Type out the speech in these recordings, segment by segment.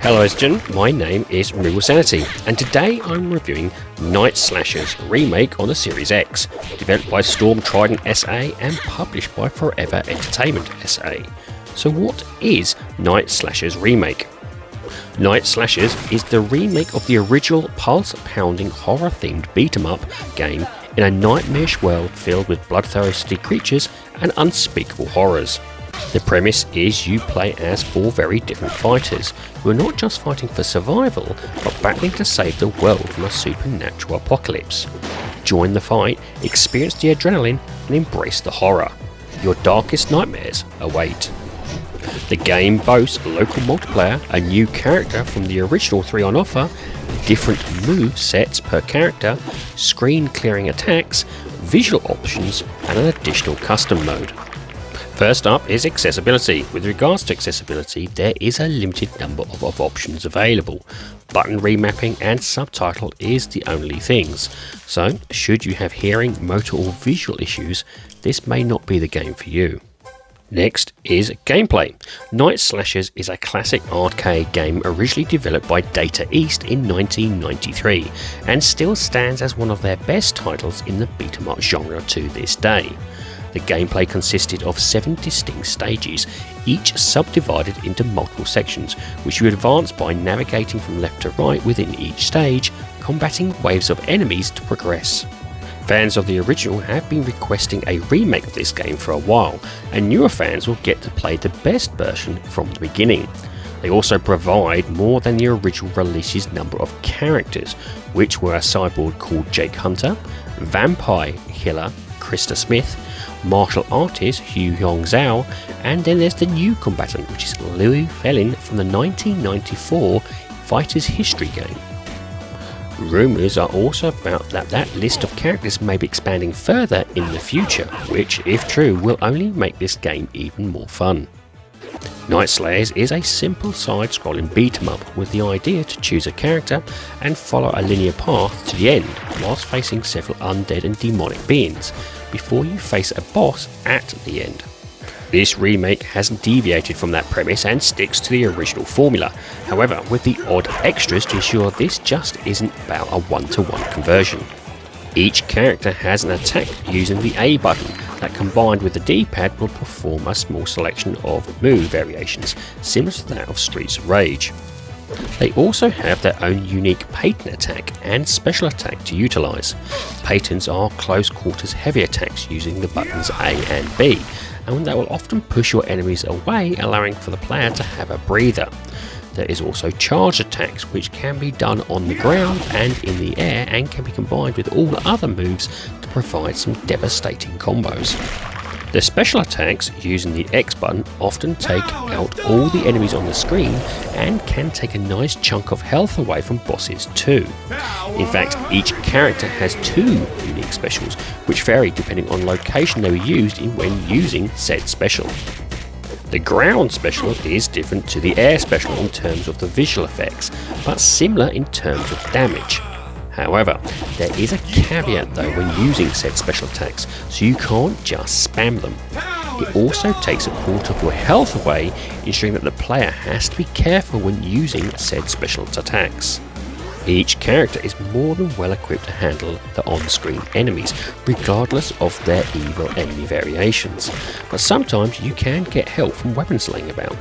Hello Jen, my name is RemovableSanity, and today I'm reviewing Night Slashers Remake on the Series X, developed by Storm Trident SA and published by Forever Entertainment SA. So what is Night Slashers Remake? Night Slashers is the remake of the original pulse-pounding horror-themed beat-em-up game in a nightmarish world filled with bloodthirsty creatures and unspeakable horrors. The premise is you play as four very different fighters who are not just fighting for survival, but battling to save the world from a supernatural apocalypse. Join the fight, experience the adrenaline, and embrace the horror. Your darkest nightmares await. The game boasts local multiplayer, a new character from the original 3 on offer, different move sets per character, screen clearing attacks, visual options, and an additional custom mode. First up is accessibility. With regards to accessibility, there is a limited number of options available. Button remapping and subtitle is the only things. So, should you have hearing, motor or visual issues, this may not be the game for you. Next is gameplay. Night Slashers is a classic arcade game originally developed by Data East in 1993 and still stands as one of their best titles in the beat-em-up genre to this day. The gameplay consisted of 7 distinct stages, each subdivided into multiple sections, which you advance by navigating from left to right within each stage, combating waves of enemies to progress. Fans of the original have been requesting a remake of this game for a while, and newer fans will get to play the best version from the beginning. They also provide more than the original release's number of characters, which were a cyborg called Jake Hunter, vampire killer Krista Smith, martial artist Hu Yong Zhao, and then there's the new combatant, which is Liu Felin from the 1994 Fighter's History game. Rumours are also about that list of characters may be expanding further in the future, which, if true, will only make this game even more fun. Night Slayers is a simple side-scrolling beat-em-up with the idea to choose a character and follow a linear path to the end, whilst facing several undead and demonic beings, before you face a boss at the end. This remake hasn't deviated from that premise and sticks to the original formula, however with the odd extras to ensure this just isn't about a one-to-one conversion. Each character has an attack using the A button that, combined with the D-pad, will perform a small selection of move variations similar to that of Streets of Rage. They also have their own unique patent attack and special attack to utilise. Patents are close quarters heavy attacks using the buttons A and B, and that will often push your enemies away, allowing for the player to have a breather. There is also charge attacks, which can be done on the ground and in the air and can be combined with all other moves to provide some devastating combos. The special attacks using the X button often take out all the enemies on the screen and can take a nice chunk of health away from bosses too. In fact, each character has 2 unique specials, which vary depending on location they were used in when using said special. The ground special is different to the air special in terms of the visual effects, but similar in terms of damage. However, there is a caveat though when using said special attacks, so you can't just spam them. It also takes a quarter of your health away, ensuring that the player has to be careful when using said special attacks. Each character is more than well equipped to handle the on-screen enemies, regardless of their evil enemy variations, but sometimes you can get help from weapons laying about.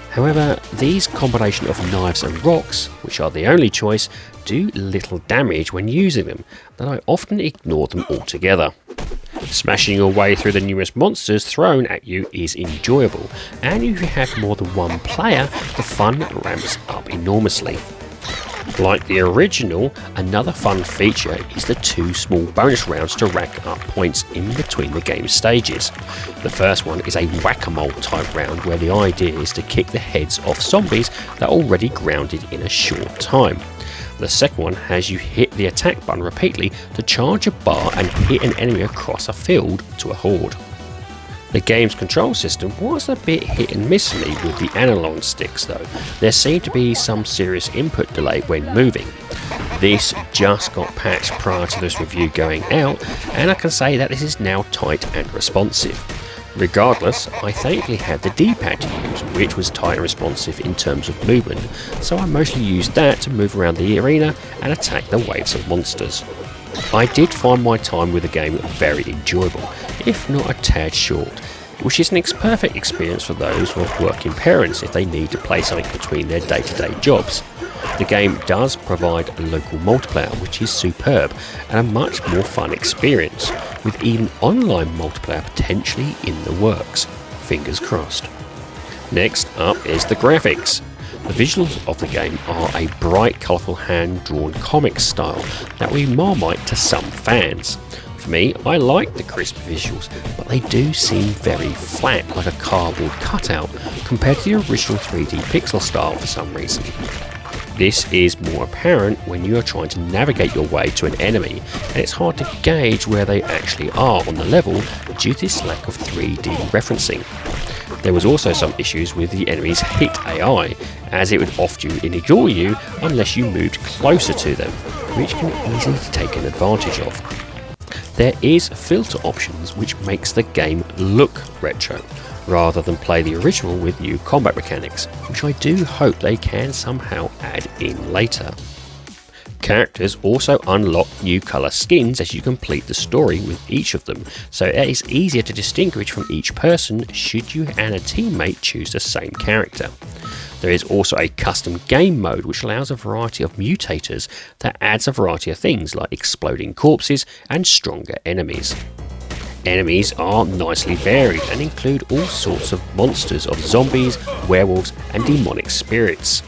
However, these combination of knives and rocks, which are the only choice, do little damage when using them, that I often ignore them altogether. Smashing your way through the numerous monsters thrown at you is enjoyable, and if you have more than one player, the fun ramps up enormously. Like the original, another fun feature is the 2 small bonus rounds to rack up points in between the game's stages. The first one is a whack-a-mole type round where the idea is to kick the heads off zombies that are already grounded in a short time. The second one has you hit the attack button repeatedly to charge a bar and hit an enemy across a field to a horde. The game's control system was a bit hit and miss for me with the analog sticks though. There seemed to be some serious input delay when moving. This just got patched prior to this review going out, and I can say that this is now tight and responsive. Regardless, I thankfully had the D-pad to use, which was tight and responsive in terms of movement, so I mostly used that to move around the arena and attack the waves of monsters. I did find my time with the game very enjoyable, if not a tad short, which is an perfect experience for those with working parents if they need to play something between their day-to-day jobs. The game does provide a local multiplayer, which is superb and a much more fun experience, with even online multiplayer potentially in the works. Fingers crossed. Next up is the graphics. The visuals of the game are a bright, colourful hand-drawn comic style that will be Marmite to some fans. For me, I like the crisp visuals, but they do seem very flat, like a cardboard cutout, compared to the original 3D pixel style for some reason. This is more apparent when you are trying to navigate your way to an enemy, and it's hard to gauge where they actually are on the level due to this lack of 3D referencing. There was also some issues with the enemy's hit AI, as it would often ignore you unless you moved closer to them, which can easily be taken advantage of. There is filter options which makes the game look retro, rather than play the original with new combat mechanics, which I do hope they can somehow add in later. Characters also unlock new colour skins as you complete the story with each of them, so it is easier to distinguish from each person should you and a teammate choose the same character. There is also a custom game mode which allows a variety of mutators that adds a variety of things like exploding corpses and stronger enemies. Enemies are nicely varied and include all sorts of monsters of zombies, werewolves and demonic spirits.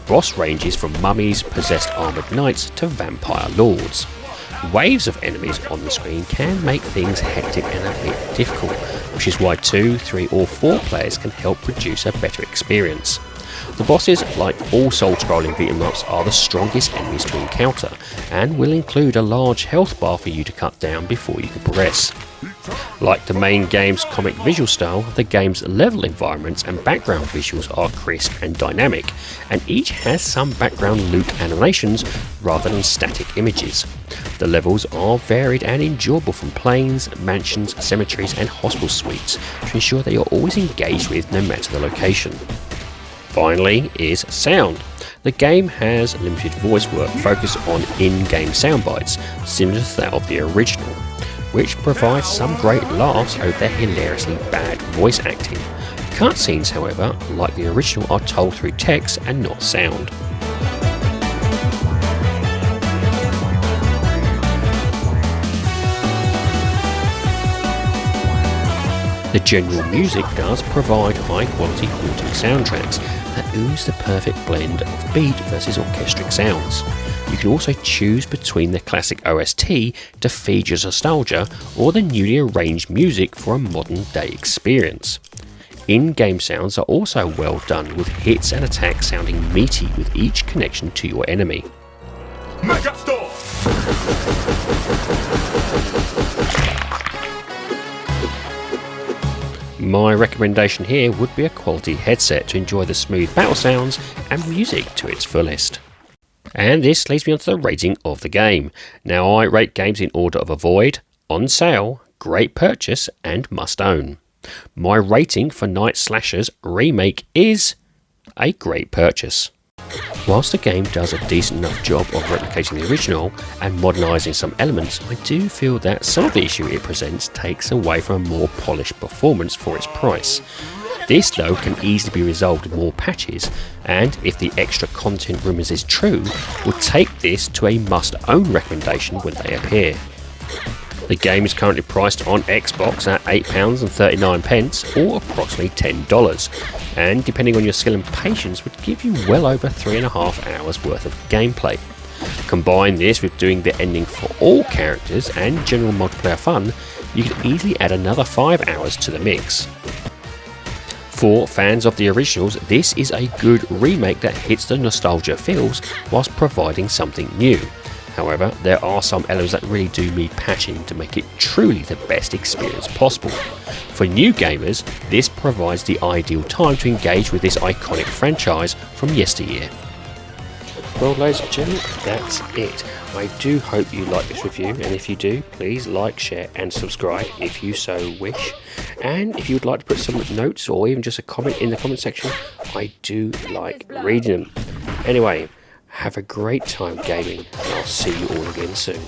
Boss ranges from mummies, possessed armoured knights to vampire lords. Waves of enemies on the screen can make things hectic and a bit difficult, which is why 2, 3 or 4 players can help produce a better experience. The bosses, like all soul-scrolling beat-em-ups, are the strongest enemies to encounter, and will include a large health bar for you to cut down before you can progress. Like the main game's comic visual style, the game's level environments and background visuals are crisp and dynamic, and each has some background loop animations rather than static images. The levels are varied and enjoyable, from planes, mansions, cemeteries and hospital suites, to ensure that you're always engaged with no matter the location. Finally is sound. The game has limited voice work focused on in-game sound bites, similar to that of the original, which provides some great laughs over their hilariously bad voice acting. Cutscenes, however, like the original, are told through text and not sound. The general music does provide high-quality haunting soundtracks that ooze the perfect blend of beat versus orchestric sounds. You can also choose between the classic OST to feed your nostalgia or the newly arranged music for a modern day experience. In-game sounds are also well done, with hits and attacks sounding meaty with each connection to your enemy. My recommendation here would be a quality headset to enjoy the smooth battle sounds and music to its fullest. And this leads me on to the rating of the game. Now, I rate games in order of avoid, on sale, great purchase and must own. My rating for Night Slashers Remake is a great purchase. Whilst the game does a decent enough job of replicating the original and modernising some elements, I do feel that some of the issue it presents takes away from a more polished performance for its price. This, though, can easily be resolved with more patches, and if the extra content rumours is true, would take this to a must-own recommendation when they appear. The game is currently priced on Xbox at £8.39 or approximately $10, and depending on your skill and patience would give you well over 3.5 hours worth of gameplay. Combine this with doing the ending for all characters and general multiplayer fun, you could easily add another 5 hours to the mix. For fans of the originals, this is a good remake that hits the nostalgia feels whilst providing something new. However, there are some elements that really do need patching to make it truly the best experience possible. For new gamers, this provides the ideal time to engage with this iconic franchise from yesteryear. Well, ladies and gentlemen, that's it. I do hope you like this review, and if you do, please like, share and subscribe if you so wish. And if you would like to put some notes or even just a comment in the comment section, I do like reading them. Anyway, have a great time gaming, and I'll see you all again soon.